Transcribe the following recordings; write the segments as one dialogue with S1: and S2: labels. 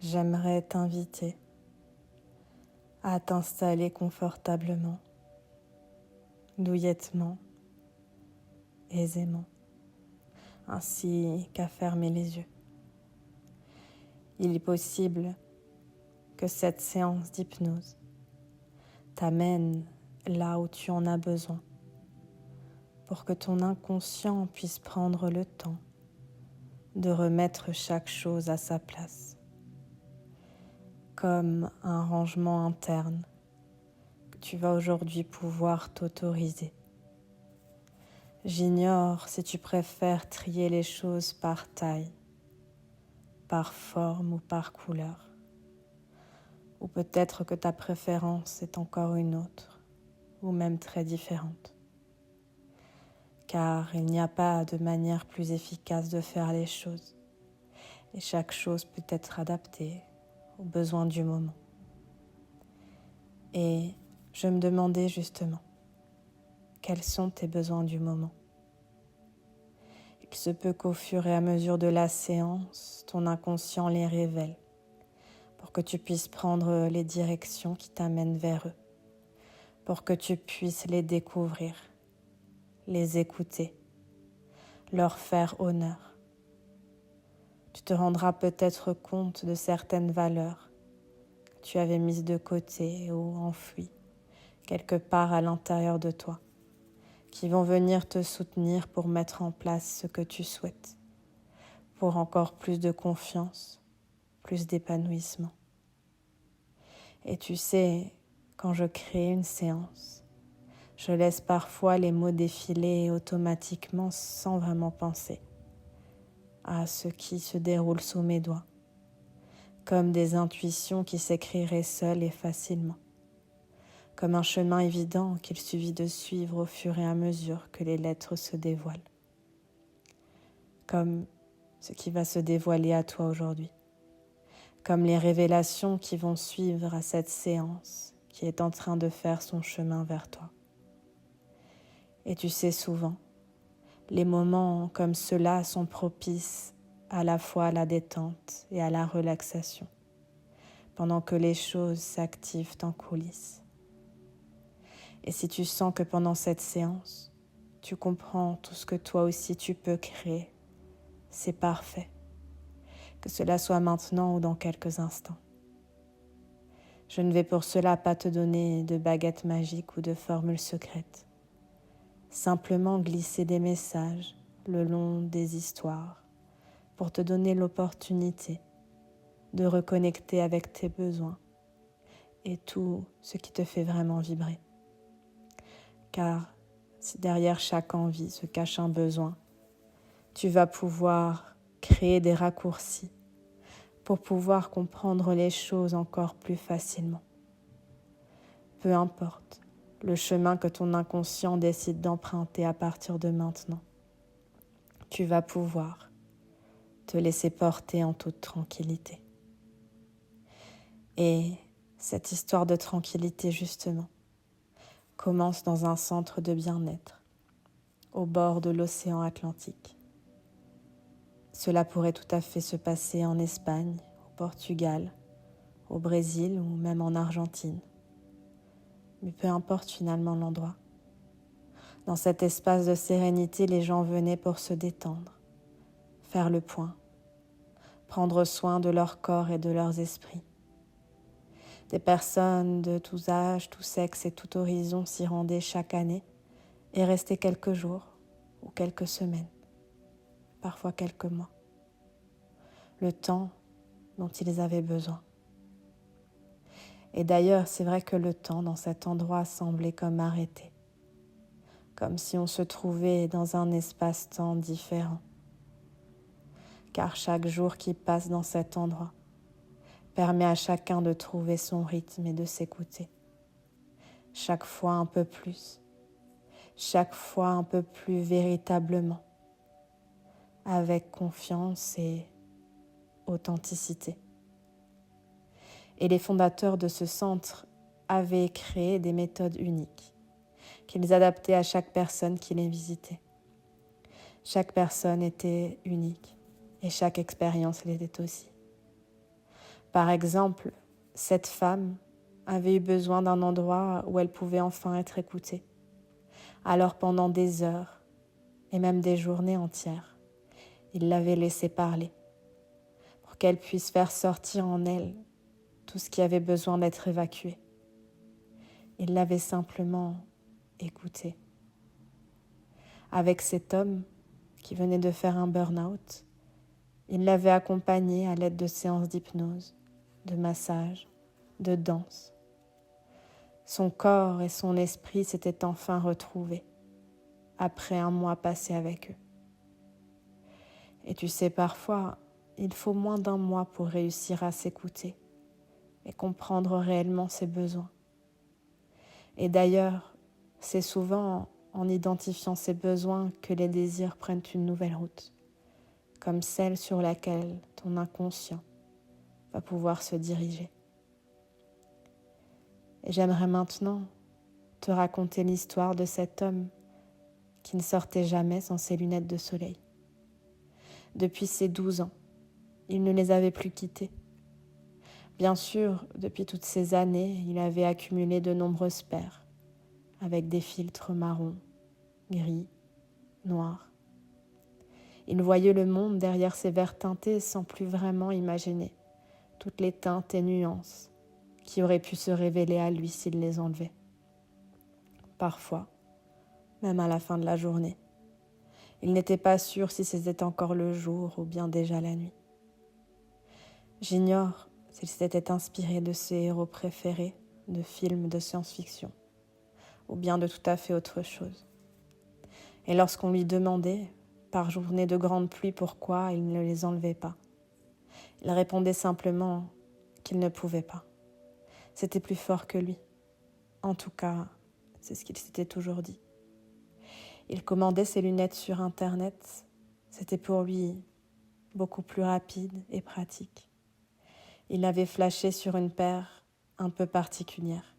S1: j'aimerais t'inviter à t'installer confortablement, douillettement, aisément, ainsi qu'à fermer les yeux. Il est possible que cette séance d'hypnose t'amène là où tu en as besoin pour que ton inconscient puisse prendre le temps de remettre chaque chose à sa place, comme un rangement interne que tu vas aujourd'hui pouvoir t'autoriser. J'ignore si tu préfères trier les choses par taille, par forme ou par couleur, ou peut-être que ta préférence est encore une autre, ou même très différente. Car il n'y a pas de manière plus efficace de faire les choses, et chaque chose peut être adaptée aux besoins du moment. Et je me demandais justement, quels sont tes besoins du moment? Il se peut qu'au fur et à mesure de la séance, ton inconscient les révèle, pour que tu puisses prendre les directions qui t'amènent vers eux, pour que tu puisses les découvrir, les écouter, leur faire honneur. Tu te rendras peut-être compte de certaines valeurs que tu avais mises de côté ou enfouies quelque part à l'intérieur de toi, qui vont venir te soutenir pour mettre en place ce que tu souhaites, pour encore plus de confiance, plus d'épanouissement. Et tu sais, quand je crée une séance, je laisse parfois les mots défiler automatiquement sans vraiment penser à ce qui se déroule sous mes doigts, comme des intuitions qui s'écriraient seules et facilement, comme un chemin évident qu'il suffit de suivre au fur et à mesure que les lettres se dévoilent, comme ce qui va se dévoiler à toi aujourd'hui, comme les révélations qui vont suivre à cette séance qui est en train de faire son chemin vers toi. Et tu sais, souvent, les moments comme ceux-là sont propices à la fois à la détente et à la relaxation, pendant que les choses s'activent en coulisses. Et si tu sens que pendant cette séance, tu comprends tout ce que toi aussi tu peux créer, c'est parfait, que cela soit maintenant ou dans quelques instants. Je ne vais pour cela pas te donner de baguette magique ou de formule secrète. Simplement glisser des messages le long des histoires pour te donner l'opportunité de reconnecter avec tes besoins et tout ce qui te fait vraiment vibrer. Car si derrière chaque envie se cache un besoin, tu vas pouvoir créer des raccourcis pour pouvoir comprendre les choses encore plus facilement. Peu importe le chemin que ton inconscient décide d'emprunter à partir de maintenant, tu vas pouvoir te laisser porter en toute tranquillité. Et cette histoire de tranquillité, justement, commence dans un centre de bien-être, au bord de l'océan Atlantique. Cela pourrait tout à fait se passer en Espagne, au Portugal, au Brésil ou même en Argentine. Mais peu importe finalement l'endroit. Dans cet espace de sérénité, les gens venaient pour se détendre, faire le point, prendre soin de leur corps et de leurs esprits. Des personnes de tous âges, tous sexes et tout horizon s'y rendaient chaque année et restaient quelques jours ou quelques semaines, parfois quelques mois. Le temps dont ils avaient besoin. Et d'ailleurs, c'est vrai que le temps dans cet endroit semblait comme arrêté, comme si on se trouvait dans un espace-temps différent. Car chaque jour qui passe dans cet endroit permet à chacun de trouver son rythme et de s'écouter. Chaque fois un peu plus, chaque fois un peu plus véritablement, avec confiance et authenticité. Et les fondateurs de ce centre avaient créé des méthodes uniques qu'ils adaptaient à chaque personne qui les visitait. Chaque personne était unique et chaque expérience l'était aussi. Par exemple, cette femme avait eu besoin d'un endroit où elle pouvait enfin être écoutée. Alors pendant des heures, et même des journées entières, il l'avait laissée parler, pour qu'elle puisse faire sortir en elle tout ce qui avait besoin d'être évacué. Il l'avait simplement écoutée. Avec cet homme qui venait de faire un burn-out, il l'avait accompagnée à l'aide de séances d'hypnose, de massage, de danse. Son corps et son esprit s'étaient enfin retrouvés après un mois passé avec eux. Et tu sais, parfois, il faut moins d'un mois pour réussir à s'écouter et comprendre réellement ses besoins. Et d'ailleurs, c'est souvent en identifiant ses besoins que les désirs prennent une nouvelle route, comme celle sur laquelle ton inconscient va pouvoir se diriger. Et j'aimerais maintenant te raconter l'histoire de cet homme qui ne sortait jamais sans ses lunettes de soleil. Depuis ses 12 ans, il ne les avait plus quittées. Bien sûr, depuis toutes ces années, il avait accumulé de nombreuses paires, avec des filtres marrons, gris, noirs. Il voyait le monde derrière ses verres teintés sans plus vraiment imaginer toutes les teintes et nuances qui auraient pu se révéler à lui s'il les enlevait. Parfois, même à la fin de la journée, il n'était pas sûr si c'était encore le jour ou bien déjà la nuit. J'ignore s'il s'était inspiré de ses héros préférés de films de science-fiction, ou bien de tout à fait autre chose. Et lorsqu'on lui demandait, par journée de grande pluie, pourquoi il ne les enlevait pas, il répondait simplement qu'il ne pouvait pas. C'était plus fort que lui. En tout cas, c'est ce qu'il s'était toujours dit. Il commandait ses lunettes sur Internet. C'était pour lui beaucoup plus rapide et pratique. Il avait flashé sur une paire un peu particulière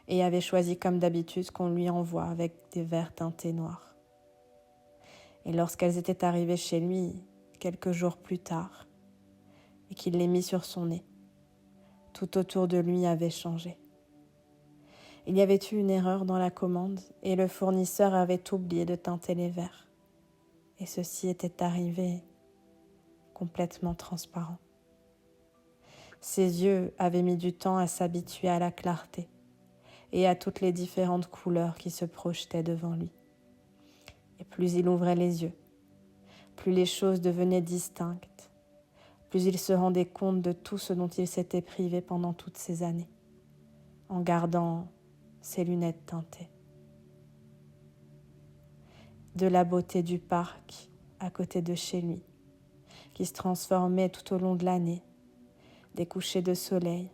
S1: et avait choisi comme d'habitude qu'on lui envoie avec des verres teintés noirs. Et lorsqu'elles étaient arrivées chez lui quelques jours plus tard et qu'il les mit sur son nez, tout autour de lui avait changé. Il y avait eu une erreur dans la commande et le fournisseur avait oublié de teinter les verres. Et ceci était arrivé complètement transparent. Ses yeux avaient mis du temps à s'habituer à la clarté et à toutes les différentes couleurs qui se projetaient devant lui. Et plus il ouvrait les yeux, plus les choses devenaient distinctes, plus il se rendait compte de tout ce dont il s'était privé pendant toutes ces années, en gardant ses lunettes teintées. De la beauté du parc à côté de chez lui, qui se transformait tout au long de l'année, des couchers de soleil,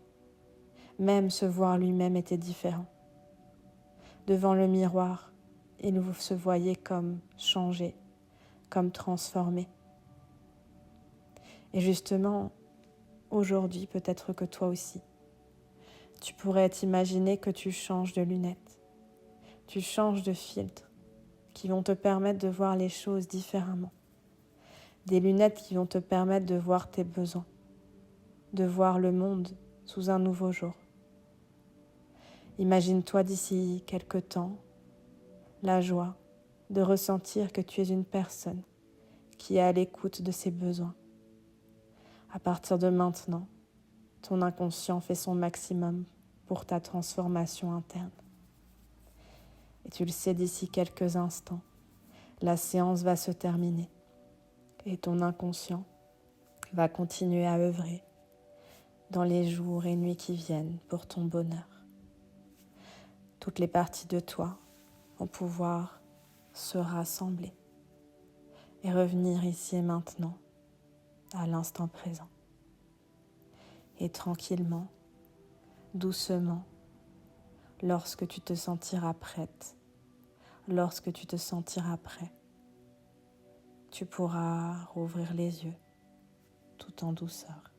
S1: même se voir lui-même était différent. Devant le miroir, il se voyait comme changé, comme transformé. Et justement, aujourd'hui, peut-être que toi aussi, tu pourrais t'imaginer que tu changes de lunettes, tu changes de filtre, qui vont te permettre de voir les choses différemment. Des lunettes qui vont te permettre de voir tes besoins, de voir le monde sous un nouveau jour. Imagine-toi d'ici quelque temps la joie de ressentir que tu es une personne qui est à l'écoute de ses besoins. À partir de maintenant, ton inconscient fait son maximum pour ta transformation interne. Et tu le sais, d'ici quelques instants, la séance va se terminer et ton inconscient va continuer à œuvrer dans les jours et nuits qui viennent pour ton bonheur. Toutes les parties de toi vont pouvoir se rassembler et revenir ici et maintenant, à l'instant présent. Et tranquillement, doucement, lorsque tu te sentiras prête, lorsque tu te sentiras prêt, tu pourras rouvrir les yeux tout en douceur.